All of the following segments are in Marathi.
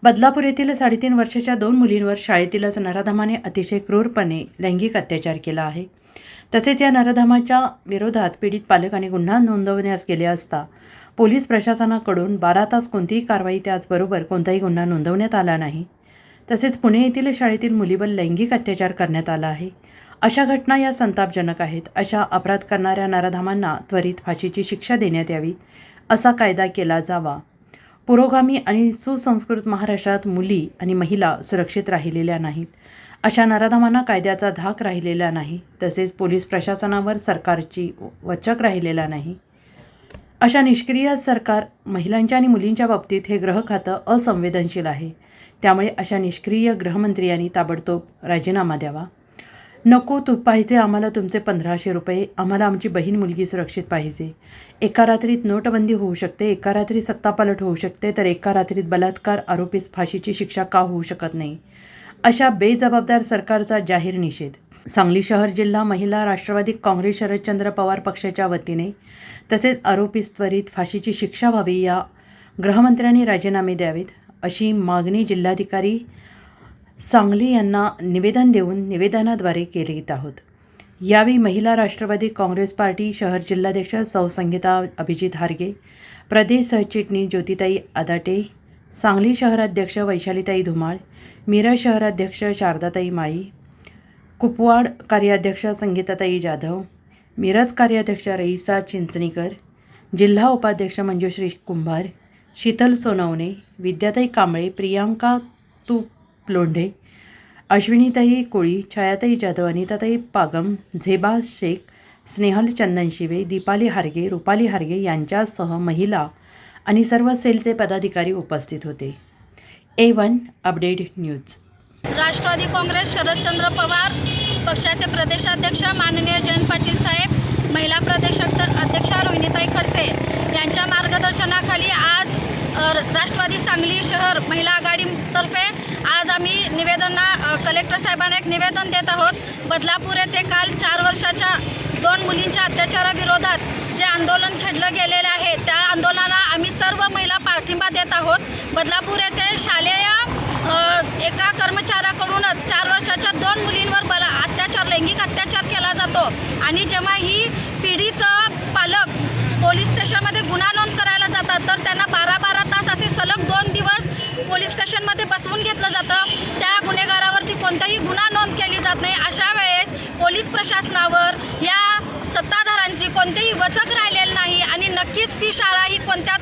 बदलापूर येथील 3.5 वर्षाच्या 2 मुलींवर शाळेतीलच नराधमाने अतिशय क्रूरपणे लैंगिक अत्याचार केला आहे। तसेच या नराधमाच्या विरोधात पीडित पालकांनी गुन्हा नोंदवण्यास गेले असता पोलीस प्रशासनाकडून 12 तास कोणतीही कारवाई त्याचबरोबर कोणताही गुन्हा नोंदवण्यात आला नाही। तसेच पुणे येथील शाळेतील मुलीवर लैंगिक अत्याचार करण्यात आला आहे। अशा घटना या संतापजनक आहेत। अशा अपराध करणाऱ्या नराधमांना त्वरित फाशीची शिक्षा देण्यात यावी, असा कायदा केला जावा। पुरोगामी आणि सुसंस्कृत महाराष्ट्रात मुली आणि महिला सुरक्षित राहिलेल्या नाहीत। अशा नराधमांना कायद्याचा धाक राहिलेला नाही। तसेच पोलीस प्रशासनावर सरकारची वचक राहिलेला नाही। अशा निष्क्रिय सरकार महिलांच्या आणि मुलींच्या बाबतीत हे गृह खातं असंवेदनशील आहे। त्यामुळे अशा निष्क्रिय गृहमंत्र्यांनी ताबडतोब राजीनामा द्यावा। नको तू पाहिजे आम्हाला तुमचे 1500 रुपये, आम्हाला आमची बहीण मुलगी सुरक्षित पाहिजे। एका रात्रीत नोटबंदी होऊ शकते, एका रात्री सत्तापालट होऊ शकते, तर एका रात्रीत बलात्कार आरोपीस फाशीची शिक्षा का होऊ शकत नाही? अशा बेजबाबदार सरकारचा जाहीर निषेध। सांगली शहर जिल्हा महिला राष्ट्रवादी काँग्रेस शरदचंद्र पवार पक्षाच्या वतीने तसेच आरोपीस त्वरित फाशीची शिक्षा व्हावी, या गृहमंत्र्यांनी राजीनामे द्यावेत अशी मागणी जिल्हाधिकारी सांगली यांना निवेदन देऊन निवेदनाद्वारे केलीत आहोत। यावेळी महिला राष्ट्रवादी काँग्रेस पार्टी शहर जिल्हाध्यक्ष सौ संगीता अभिजित हारगे, प्रदेश सहचिटणीस ज्योतिताई आदाटे, सांगली शहराध्यक्ष वैशालीताई धुमाळ, मिरज शहराध्यक्ष शारदाताई माळी, कुपवाड कार्याध्यक्ष संगीताताई जाधव, मिरज कार्याध्यक्ष रईसा चिंचणीकर, जिल्हा उपाध्यक्ष मंजुश्री कुंभार, शीतल सोनवणे, विद्याताई कांबळे, प्रियांका लोंढे, अश्विनीताई कोळी, छायाताई जाधव, अनिताताई पागम, झेबा शेख, स्नेहल चंदनशिवे, दीपाली हारगे, रुपाली हारगे यांच्यासह महिला आणि सर्व सेलचे पदाधिकारी उपस्थित होते। A1 update news. राष्ट्रवादी काँग्रेस शरदचंद्र पवार पक्षाचे प्रदेशाध्यक्ष माननीय जयंत पाटील साहेब, महिला प्रदेश अध्यक्ष रोहिणीताई खडसे यांच्या मार्गदर्शनाखाली आज राष्ट्रवादी सांगली शहर महिला आघाडीतर्फे आज आम्ही कलेक्टर साहेबांना एक निवेदन देत आहोत। बदलापूर येथे काल 4 वर्षाच्या 2 मुलींच्या अत्याचाराविरोधात जे आंदोलन छेडलं गेलेले आहे, त्या आंदोलनाला आम्ही सर्व महिला पाठिंबा देत आहोत। बदलापूर येथे शालेय एका कर्मचाऱ्याकडून 4 वर्षाच्या 2 मुलींवर लैंगिक अत्याचार केला जातो आणि जेव्हा ही पीडित पालक पोलीस स्टेशनमध्ये गुन्हा नोंद करायला जातात तर त्यांना 12-12 तास असे सलग 2 दिवस पोलीस स्टेशनमध्ये बसवून घेतलं जातं। त्या गुन्हेगारावरती कोणताही गुन्हा नोंद केली जात नाही। अशा वेळेस पोलीस प्रशासनावर या सत्ताधाऱ्यांची कोणतीही वचक राहिलेली नाही आणि नक्कीच ती शाळा ही कोणत्या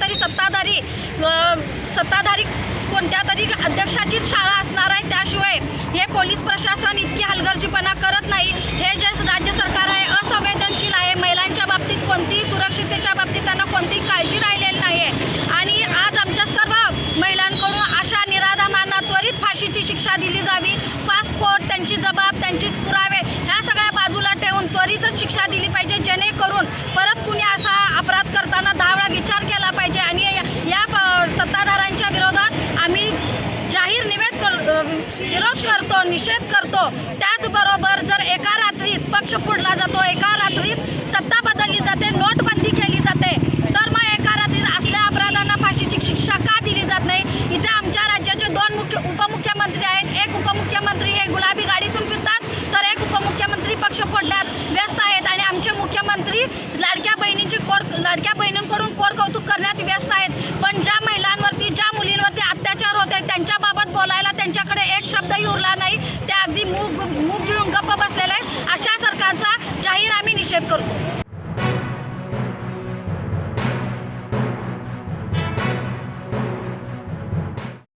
तरी अध्यक्षाचीच शाळा असणार आहे। त्याशिवाय हे पोलीस प्रशासन इतकी हलगर्जीपणा करत नाही। हे जे राज्य सरकार आहे असंवेदनशील आहे। महिलांच्या बाबतीत कोणतीही सुरक्षिततेच्या बाबतीत त्यांना कोणतीही काळजी राहिलेली नाही आहे आणि आज आमच्या सर्व महिलांकडून अशा निराधामांना त्वरित फाशीची शिक्षा दिली जावी। पासपोर्ट, त्यांची जबाब, त्यांचे पुरावे ह्या सगळ्या बाजूला ठेवून त्वरितच शिक्षा दिली पाहिजे, जेणेकरून परत कुणी असा अपराध करताना 10 वेळा विचार केला पाहिजे। आणि या सत्ताधाऱ्यांच्या विरोधात आम्ही जाहीर विरोध करतो, निषेध करतो। त्याचबरोबर जर एका रात्रीत पक्ष फोडला जातो, एका रात्रीत सत्ता बदलली जाते, नोटबंदी केली जाते, तर मग एका रात्रीत असल्या अपराधांना फाशीची शिक्षा का दिली जात नाही? इथे आमच्या राज्याचे 2 उपमुख्यमंत्री आहेत। एक उपमुख्यमंत्री हे गुलाबी गाडीतून फिरतात, तर एक उपमुख्यमंत्री पक्ष फोडण्यात व्यस्त आहेत आणि आमचे मुख्यमंत्री लाडक्या बहिणीची